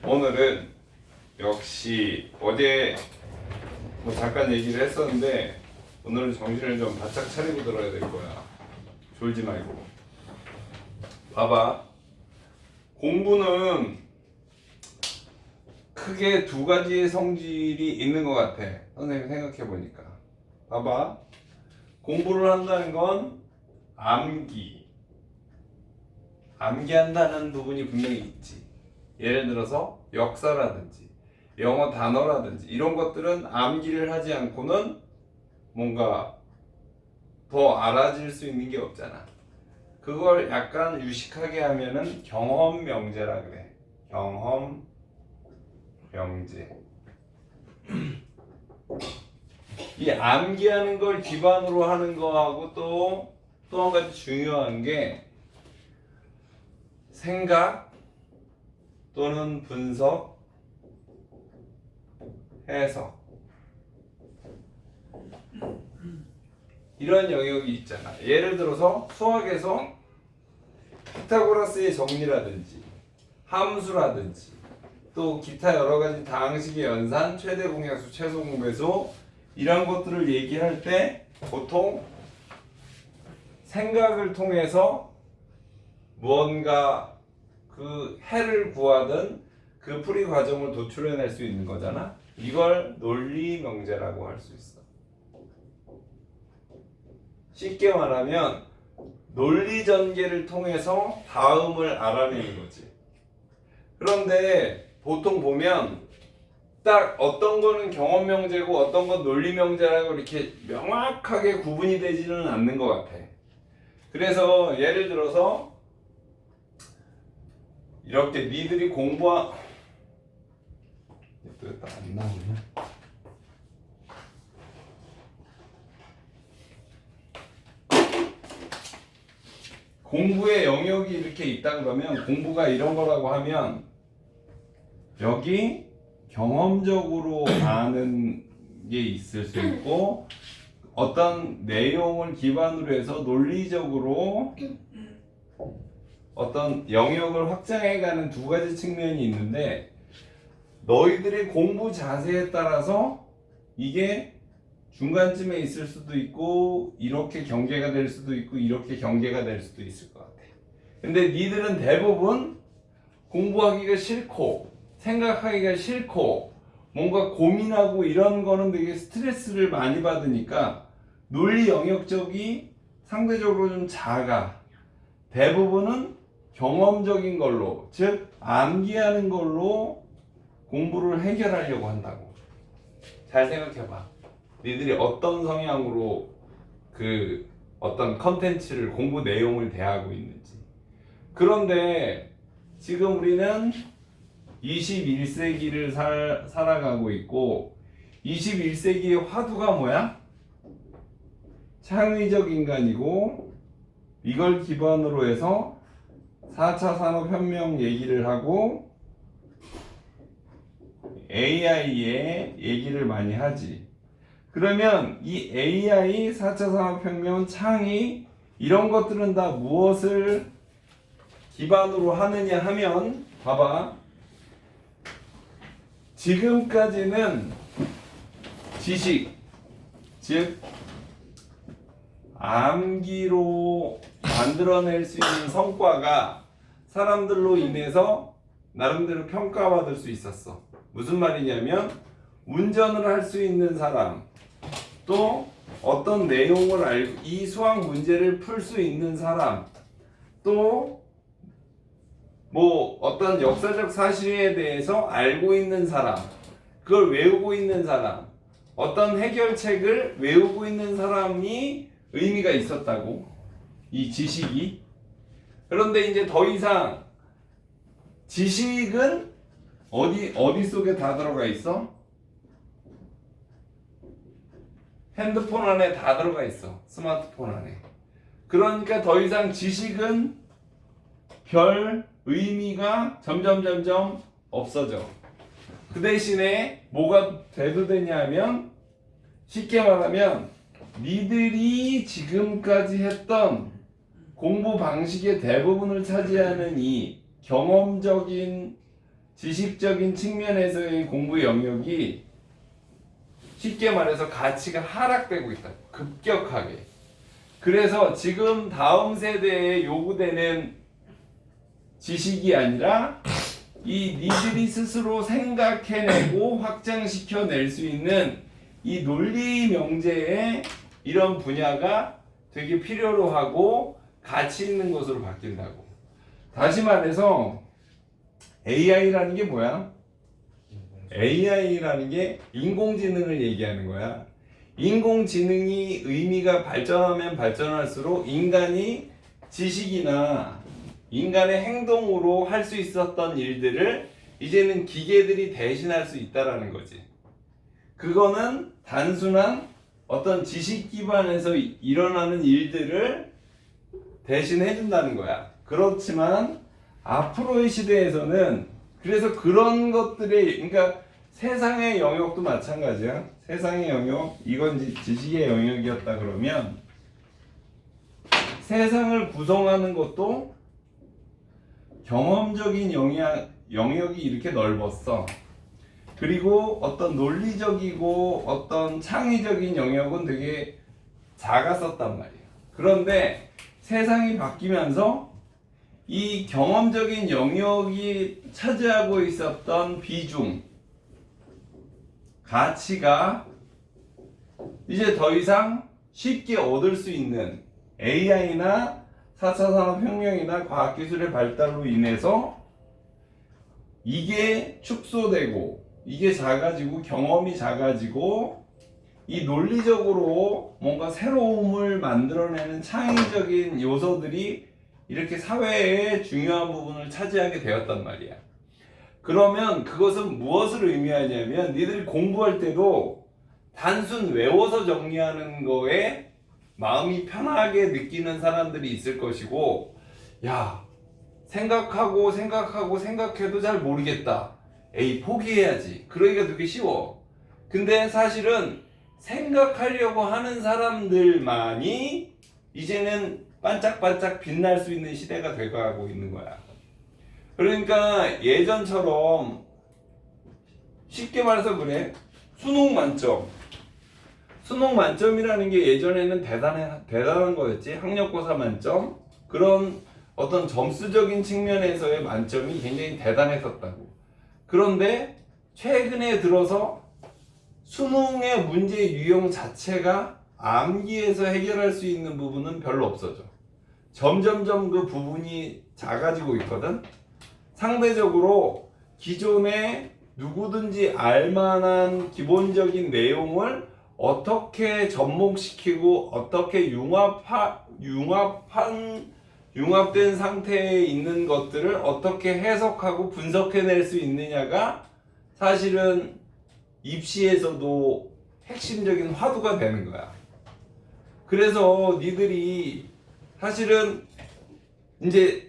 오늘은 역시 어제 뭐 잠깐 얘기를 했었는데 오늘은 정신을 좀 바짝 차리고 들어야 될 거야. 졸지 말고. 봐봐. 공부는 크게 두 가지의 성질이 있는 것 같아. 선생님 생각해 보니까. 봐봐. 공부를 한다는 건 암기한다는 부분이 분명히 있지. 예를 들어서 역사라든지 영어 단어라든지 이런 것들은 암기를 하지 않고는 뭔가 더 알아질 수 있는 게 없잖아. 그걸 약간 유식하게 하면은 경험 명제라 그래. 경험 명제. 이 암기하는 걸 기반으로 하는 거하고 또 한 가지 중요한 게 생각 또는 분석, 해석 이런 영역이 있잖아. 예를 들어서 수학에서 피타고라스의 정리라든지 함수라든지 또 기타 여러 가지 다항식의 연산, 최대 공약수, 최소 공배수 이런 것들을 얘기할 때 보통 생각을 통해서 무언가 그 해를 구하든 그 풀이 과정을 도출해낼 수 있는 거잖아. 이걸 논리 명제라고 할 수 있어. 쉽게 말하면 논리 전개를 통해서 다음을 알아내는 거지. 그런데 보통 보면 딱 어떤 거는 경험 명제고 어떤 건 논리 명제라고 이렇게 명확하게 구분이 되지는 않는 것 같아. 그래서 예를 들어서 이렇게 니들이 안 나오네. 공부의 영역이 이렇게 있다 그러면 공부가 이런 거라고 하면 여기 경험적으로 아는 게 있을 수 있고 어떤 내용을 기반으로 해서 논리적으로 어떤 영역을 확장해가는 두 가지 측면이 있는데 너희들의 공부 자세에 따라서 이게 중간쯤에 있을 수도 있고 이렇게 경계가 될 수도 있고 이렇게 경계가 될 수도 있을 것 같아. 근데 니들은 대부분 공부하기가 싫고 생각하기가 싫고 뭔가 고민하고 이런 거는 되게 스트레스를 많이 받으니까 논리 영역 쪽이 상대적으로 좀 작아. 대부분은 경험적인 걸로, 즉 암기하는 걸로 공부를 해결하려고 한다고. 잘 생각해봐. 니들이 어떤 성향으로 그 어떤 컨텐츠를 공부 내용을 대하고 있는지. 그런데 지금 우리는 21세기를 살아가고 있고 21세기의 화두가 뭐야? 창의적 인간이고 이걸 기반으로 해서 4차 산업혁명 얘기를 하고 AI의 얘기를 많이 하지. 그러면 이 AI, 4차 산업혁명, 창의 이런 것들은 다 무엇을 기반으로 하느냐 하면 봐봐. 지금까지는 지식, 즉 암기로 만들어낼 수 있는 성과가 사람들로 인해서 나름대로 평가받을 수 있었어. 무슨 말이냐면 운전을 할 수 있는 사람, 또 어떤 내용을 알고 이 수학 문제를 풀 수 있는 사람, 또 뭐 어떤 역사적 사실에 대해서 알고 있는 사람, 그걸 외우고 있는 사람, 어떤 해결책을 외우고 있는 사람이 의미가 있었다고. 이 지식이. 그런데 이제 더 이상 지식은 어디 속에 다 들어가 있어? 핸드폰 안에 다 들어가 있어. 스마트폰 안에. 그러니까 더 이상 지식은 별 의미가 점점 없어져. 그 대신에 뭐가 돼도 되냐면 쉽게 말하면 니들이 지금까지 했던 공부 방식의 대부분을 차지하는 이 경험적인 지식적인 측면에서의 공부 영역이 쉽게 말해서 가치가 하락되고 있다. 급격하게. 그래서 지금 다음 세대에 요구되는 지식이 아니라 이 니들이 스스로 생각해내고 확장시켜낼 수 있는 이 논리 명제의 이런 분야가 되게 필요로 하고 가치 있는 것으로 바뀐다고. 다시 말해서 AI라는 게 뭐야? AI라는 게 인공지능을 얘기하는 거야. 인공지능이 의미가 발전하면 발전할수록 인간이 지식이나 인간의 행동으로 할 수 있었던 일들을 이제는 기계들이 대신할 수 있다라는 거지. 그거는 단순한 어떤 지식 기반에서 일어나는 일들을 대신해 준다는 거야. 그렇지만 앞으로의 시대에서는 그래서 그런 것들이, 그러니까 세상의 영역도 마찬가지야. 세상의 영역, 이건 지식의 영역이었다 그러면 세상을 구성하는 것도 경험적인 영역이 이렇게 넓었어. 그리고 어떤 논리적이고 어떤 창의적인 영역은 되게 작았었단 말이야. 그런데 세상이 바뀌면서 이 경험적인 영역이 차지하고 있었던 비중, 가치가 이제 더 이상 쉽게 얻을 수 있는 AI나 4차 산업혁명이나 과학기술의 발달로 인해서 이게 축소되고 이게 작아지고 경험이 작아지고 이 논리적으로 뭔가 새로움을 만들어내는 창의적인 요소들이 이렇게 사회의 중요한 부분을 차지하게 되었단 말이야. 그러면 그것은 무엇을 의미하냐면 니들이 공부할 때도 단순 외워서 정리하는 거에 마음이 편하게 느끼는 사람들이 있을 것이고, 야, 생각해도 잘 모르겠다. 에이, 포기해야지. 그러기가 되게 쉬워. 근데 사실은 생각하려고 하는 사람들만이 이제는 반짝반짝 빛날 수 있는 시대가 돼가고 있는 거야. 그러니까 예전처럼 쉽게 말해서 그래. 수능 만점이라는 게 예전에는 대단한 거였지. 학력고사 만점. 그런 어떤 점수적인 측면에서의 만점이 굉장히 대단했었다고. 그런데 최근에 들어서 수능의 문제 유형 자체가 암기해서 해결할 수 있는 부분은 별로 없어져. 점점점 그 부분이 작아지고 있거든. 상대적으로 기존에 누구든지 알만한 기본적인 내용을 어떻게 접목시키고 어떻게 융합된 상태에 있는 것들을 어떻게 해석하고 분석해낼 수 있느냐가 사실은 입시에서도 핵심적인 화두가 되는 거야. 그래서 니들이 사실은 이제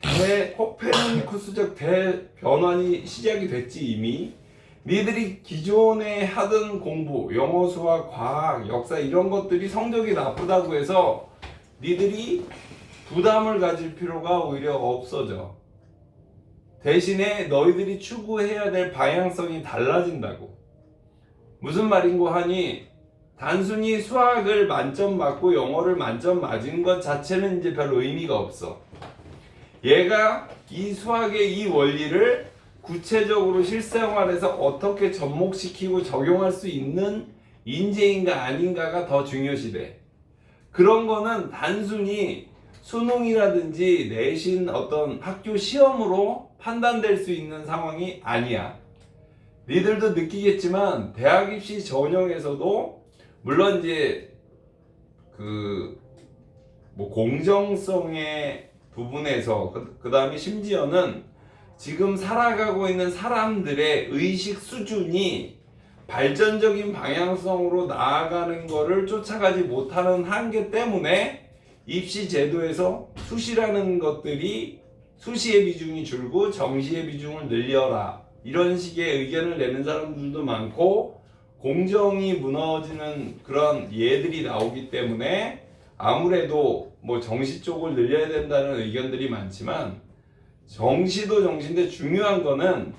코페르니쿠스적 대변환이 시작이 됐지 이미. 니들이 기존에 하던 공부, 영어, 수학, 과학, 역사 이런 것들이 성적이 나쁘다고 해서 니들이 부담을 가질 필요가 오히려 없어져. 대신에 너희들이 추구해야 될 방향성이 달라진다고. 무슨 말인고 하니 단순히 수학을 만점 맞고 영어를 만점 맞은 것 자체는 이제 별 의미가 없어. 얘가 이 수학의 이 원리를 구체적으로 실생활에서 어떻게 접목시키고 적용할 수 있는 인재인가 아닌가가 더 중요시돼. 그런 거는 단순히 수능이라든지 내신 어떤 학교 시험으로 판단될 수 있는 상황이 아니야. 니들도 느끼겠지만 대학 입시 전형에서도 물론 이제 공정성의 부분에서 그 다음에 심지어는 지금 살아가고 있는 사람들의 의식 수준이 발전적인 방향성으로 나아가는 것을 쫓아가지 못하는 한계 때문에 입시 제도에서 수시라는 것들이 수시의 비중이 줄고 정시의 비중을 늘려라 이런 식의 의견을 내는 사람들도 많고, 공정이 무너지는 그런 예들이 나오기 때문에 아무래도 뭐 정시 쪽을 늘려야 된다는 의견들이 많지만, 정시도 정시인데 중요한 거는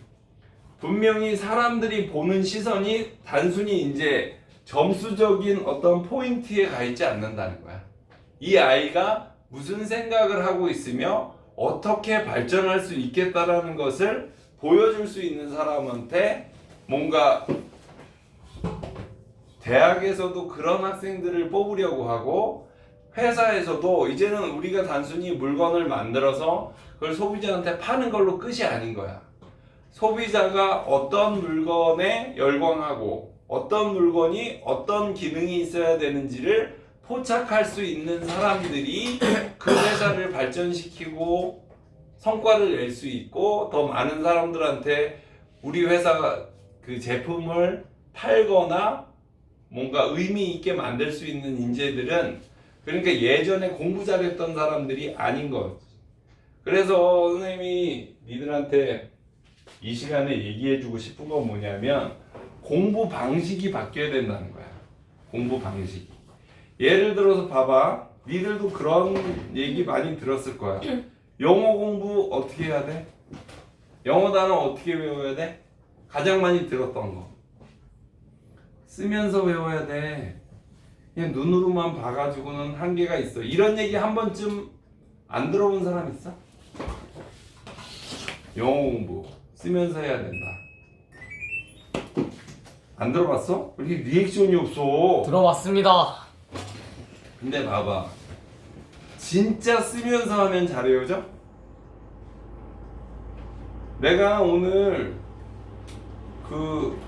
분명히 사람들이 보는 시선이 단순히 이제 점수적인 어떤 포인트에 가 있지 않는다는 거야. 이 아이가 무슨 생각을 하고 있으며 어떻게 발전할 수 있겠다라는 것을 보여줄 수 있는 사람한테 뭔가 대학에서도 그런 학생들을 뽑으려고 하고 회사에서도 이제는 우리가 단순히 물건을 만들어서 그걸 소비자한테 파는 걸로 끝이 아닌 거야. 소비자가 어떤 물건에 열광하고 어떤 물건이 어떤 기능이 있어야 되는지를 포착할 수 있는 사람들이 그 회사를 발전시키고 성과를 낼 수 있고 더 많은 사람들한테 우리 회사가 그 제품을 팔거나 뭔가 의미 있게 만들 수 있는 인재들은 그러니까 예전에 공부 잘했던 사람들이 아닌 거지. 그래서 선생님이 니들한테 이 시간에 얘기해주고 싶은 건 뭐냐면 공부 방식이 바뀌어야 된다는 거야. 공부 방식이. 예를 들어서 봐봐. 니들도 그런 얘기 많이 들었을 거야. 영어 공부 어떻게 해야 돼? 영어 단어 어떻게 외워야 돼? 가장 많이 들었던 거. 쓰면서 외워야 돼. 그냥 눈으로만 봐가지고는 한계가 있어. 이런 얘기 한 번쯤 안 들어본 사람 있어? 영어 공부 쓰면서 해야 된다. 안 들어봤어? 왜 이렇게 리액션이 없어? 들어봤습니다. 근데 봐봐. 진짜 쓰면서 하면 잘 외워져? 내가 오늘 그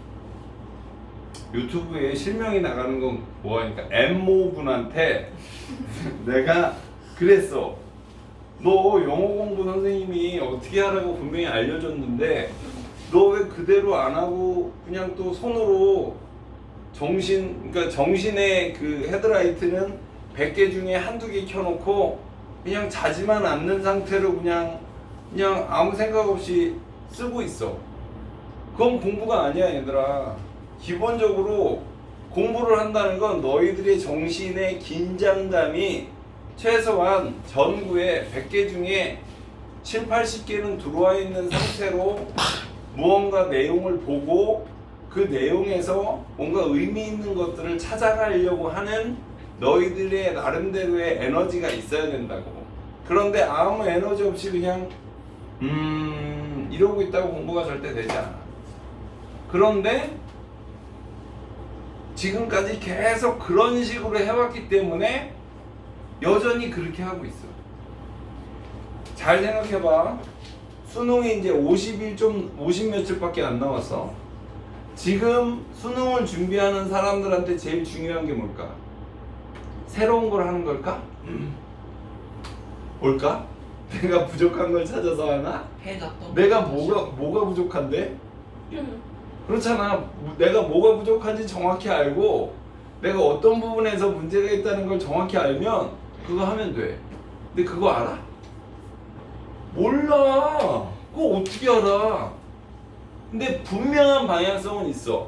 유튜브에 실명이 나가는 건 뭐하니까 엠모분한테 내가 그랬어. 너 영어 공부 선생님이 어떻게 하라고 분명히 알려줬는데 너 왜 그대로 안 하고 그냥 또 손으로 그러니까 정신의 그 헤드라이트는 100개 중에 한두 개 켜놓고 그냥 자지만 않는 상태로 그냥 아무 생각 없이 쓰고 있어. 그건 공부가 아니야, 얘들아. 기본적으로 공부를 한다는 건 너희들의 정신의 긴장감이 최소한 전구에 100개 중에 7, 80개는 들어와 있는 상태로 무언가 내용을 보고 그 내용에서 뭔가 의미 있는 것들을 찾아가려고 하는 너희들의 나름대로의 에너지가 있어야 된다고. 그런데 아무 에너지 없이 그냥 이러고 있다고 공부가 절대 되지 않아. 그런데 지금까지 계속 그런 식으로 해왔기 때문에 여전히 그렇게 하고 있어. 잘 생각해봐. 수능이 이제 50 며칠밖에 안 남았어. 지금 수능을 준비하는 사람들한테 제일 중요한 게 뭘까? 새로운 걸 하는 걸까? 뭘까? 내가 부족한 걸 찾아서 하나? 내가 뭐가 부족한데? 그렇잖아. 내가 뭐가 부족한지 정확히 알고 내가 어떤 부분에서 문제가 있다는 걸 정확히 알면 그거 하면 돼. 근데 그거 알아? 몰라. 그거 어떻게 알아? 근데 분명한 방향성은 있어.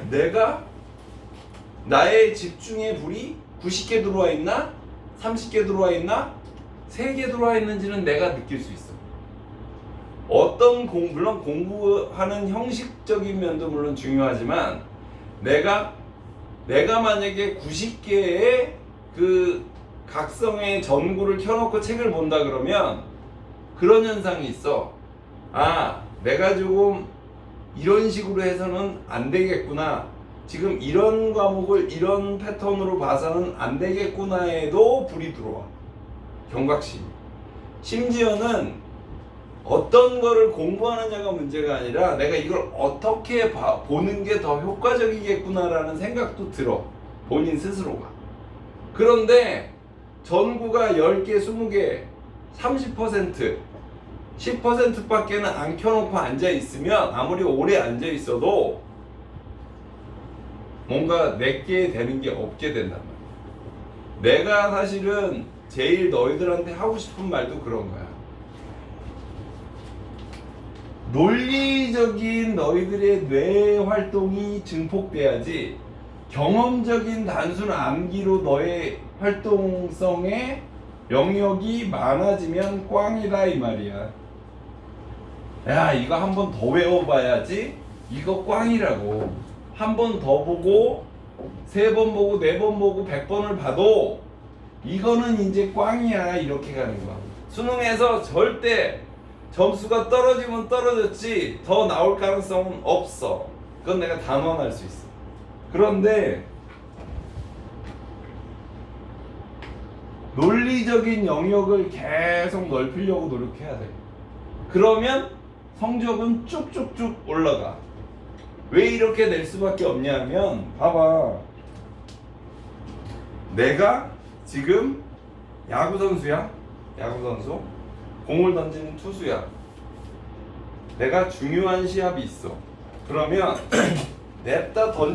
내가 나의 집중의 불이 90개 들어와 있나? 30개 들어와 있나? 3개 들어와 있는지는 내가 느낄 수 있어. 물론 공부하는 형식적인 면도 물론 중요하지만 내가 만약에 90개의 그 각성의 전구를 켜놓고 책을 본다 그러면 그런 현상이 있어. 아, 내가 조금 이런 식으로 해서는 안 되겠구나. 지금 이런 과목을 이런 패턴으로 봐서는 안 되겠구나에도 불이 들어와. 경각심. 심지어는 어떤 거를 공부하느냐가 문제가 아니라 내가 이걸 어떻게 보는 게 더 효과적이겠구나라는 생각도 들어. 본인 스스로가. 그런데 전구가 10개, 20개, 30%, 10%밖에는 안 켜놓고 앉아있으면 아무리 오래 앉아있어도 뭔가 내게 되는 게 없게 된단 말이야. 내가 사실은 제일 너희들한테 하고 싶은 말도 그런 거야. 논리적인 너희들의 뇌 활동이 증폭돼야지 경험적인 단순 암기로 너의 활동성의 영역이 많아지면 꽝이다 이 말이야. 야 이거 한 번 더 외워봐야지. 이거 꽝이라고. 한 번 더 보고 3번 보고 4번 보고 100번을 봐도 이거는 이제 꽝이야. 이렇게 가는 거야. 수능에서 절대 점수가 떨어지면 떨어졌지 더 나올 가능성은 없어. 그건 내가 단언할 수 있어. 그런데 논리적인 영역을 계속 넓히려고 노력해야 돼. 그러면 성적은 쭉쭉쭉 올라가. 왜 이렇게 될 수밖에 없냐면 봐봐. 내가 지금 야구 선수야. 야구 선수. 공을 던지는 투수야. 내가 중요한 시합이 있어. 그러면 냅다 던지는